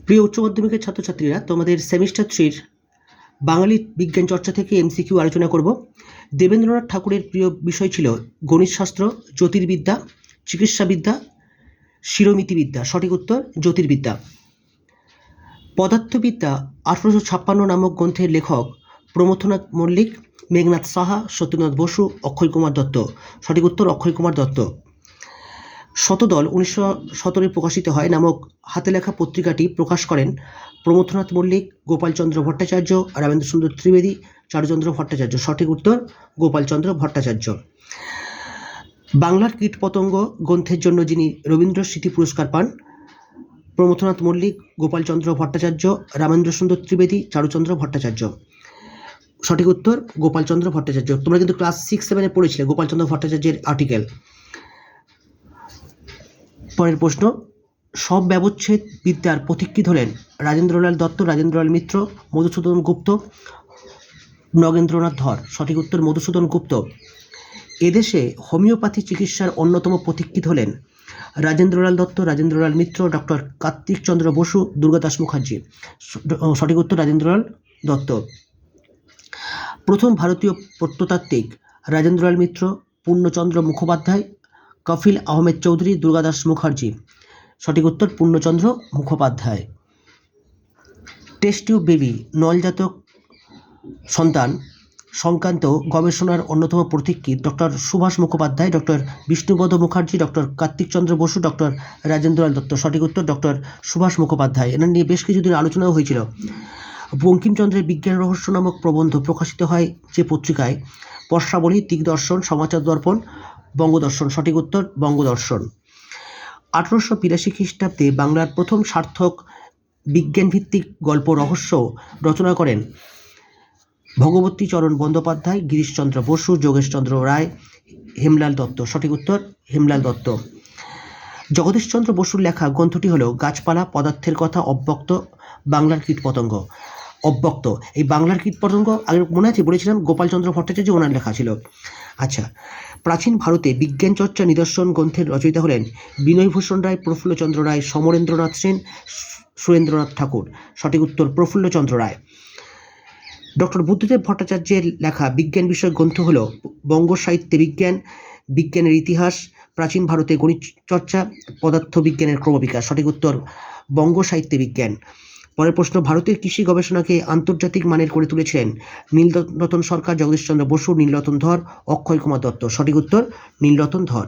প্রিয় উচ্চ মাধ্যমিকের ছাত্রছাত্রীরা, তোমাদের সেমিস্টার 3-র বাঙালি বিজ্ঞান চর্চা থেকে এমসিকিউ আলোচনা করব। দেবেন্দ্রনাথ ঠাকুরের প্রিয় বিষয় ছিল গণিতশাস্ত্র, জ্যোতির্বিদ্যা, চিকিৎসাবিদ্যা, শিরোমিতিবিদ্যা। সঠিক উত্তর জ্যোতির্বিদ্যা। পদার্থবিদ্যা 1856 নামক গ্রন্থের লেখক প্রমথনাথ মল্লিক, মেঘনাথ সাহা, সত্যেন্দ্রনাথ বসু, অক্ষয় কুমার দত্ত। সঠিক উত্তর অক্ষয় কুমার দত্ত। শতদল 1917 প্রকাশিত হয় নামক হাতে লেখা পত্রিকাটি প্রকাশ করেন প্রমথনাথ মল্লিক, গোপালচন্দ্র ভট্টাচার্য, রামেন্দ্র সুন্দর ত্রিবেদী, চারুচন্দ্র ভট্টাচার্য। সঠিক উত্তর গোপালচন্দ্র ভট্টাচার্য। বাংলার কীটপতঙ্গ গ্রন্থের জন্য যিনি রবীন্দ্র স্মৃতি পুরস্কার পান, প্রমথনাথ মল্লিক, গোপালচন্দ্র ভট্টাচার্য, রামেন্দ্র সুন্দর ত্রিবেদী, চারুচন্দ্র ভট্টাচার্য। সঠিক উত্তর গোপালচন্দ্র ভট্টাচার্য। তোমরা কিন্তু ক্লাস 6-7-এ পড়েছিলে গোপালচন্দ্র ভট্টাচার্যের আর্টিকেল। পরের প্রশ্ন, সব ব্যবচ্ছেদ বিদ্যার পথিকৃৎ হলেন রাজেন্দ্রলাল দত্ত, রাজেন্দ্রলাল মিত্র, মধুসূদন গুপ্ত, নগেন্দ্রনাথ ধর। সঠিক উত্তর মধুসূদন গুপ্ত। এদেশে হোমিওপ্যাথি চিকিৎসার অন্যতম পথিকৃৎ হলেন রাজেন্দ্রলাল দত্ত, রাজেন্দ্রলাল মিত্র, ডক্টর কার্তিক চন্দ্র বসু, দুর্গাদাস মুখার্জি। সঠিক উত্তর রাজেন্দ্রলাল দত্ত। প্রথম ভারতীয় প্রত্নতাত্ত্বিক রাজেন্দ্রলাল মিত্র, পূর্ণচন্দ্র মুখোপাধ্যায়, কফিল আহমেদ চৌধুরী, দুর্গাদাস মুখার্জি। সঠিক উত্তর Purnachandra Mukhopadhyay. Test tube baby, নলজাতক সন্তান সংক্রান্ত গবেষণার অন্যতম পথিকৃৎ doctor Subhash Mukhopadhyay, doctor Bishnupada Mukherjee, doctor Kartik Chandra Basu, doctor Rajendralal Dutta. সঠিক উত্তর ডক্টর সুভাষ মুখোপাধ্যায়। এনার নিয়ে বেশ কিছুদিন আলোচনাও হয়েছিল। বঙ্কিমচন্দ্রের বিজ্ঞান রহস্য নামক প্রবন্ধ প্রকাশিত হয় যে পত্রিকায়, বর্ষাবলী, দিগদর্শন, সমাচার দর্পণ, বঙ্গদর্শন। সঠিক উত্তর বঙ্গদর্শন। 1882 খ্রিস্টাব্দে বাংলার প্রথম সার্থক বিজ্ঞানভিত্তিক গল্প রহস্য রচনা করেন ভগবতী চরণ বন্দ্যোপাধ্যায়, গিরিশচন্দ্র বসু, যোগেশচন্দ্র রায়, হেমলাল দত্ত। সঠিক উত্তর হেমলাল দত্ত। জগদীশচন্দ্র বসুর লেখা গ্রন্থটি হল গাছপালা, পদার্থের কথা, অব্যক্ত, বাংলার কীটপতঙ্গ। অব্যক্ত, এই বাংলার কীটপতঙ্গ আগে মনে আছে বলেছিলাম গোপালচন্দ্র ভট্টাচার্য ওনার লেখা ছিল। আচ্ছা, প্রাচীন ভারতে বিজ্ঞান চর্চা নিদর্শন গ্রন্থের রচয়িতা হলেন বিনয়ভূষণ রায়, প্রফুল্লচন্দ্র রায়, সমরেন্দ্রনাথ সেন, সুরেন্দ্রনাথ ঠাকুর। সঠিক উত্তর প্রফুল্লচন্দ্র রায়। ডক্টর বুদ্ধদেব ভট্টাচার্যের লেখা বিজ্ঞান বিষয়ক গ্রন্থ হল বঙ্গ সাহিত্যে বিজ্ঞান, বিজ্ঞানের ইতিহাস, প্রাচীন ভারতে গণিত চর্চা, পদার্থ বিজ্ঞানের ক্রমবিকাশ। সঠিক উত্তর বঙ্গ সাহিত্যে বিজ্ঞান। পরের প্রশ্ন, ভারতের কৃষি গবেষণাকে আন্তর্জাতিক মানের করে তুলেছিলেন নীলরতন সরকার, জগদীশচন্দ্র বসু, নীলরতন ধর, অক্ষয় কুমার দত্ত। সঠিক উত্তর নীলরতন ধর।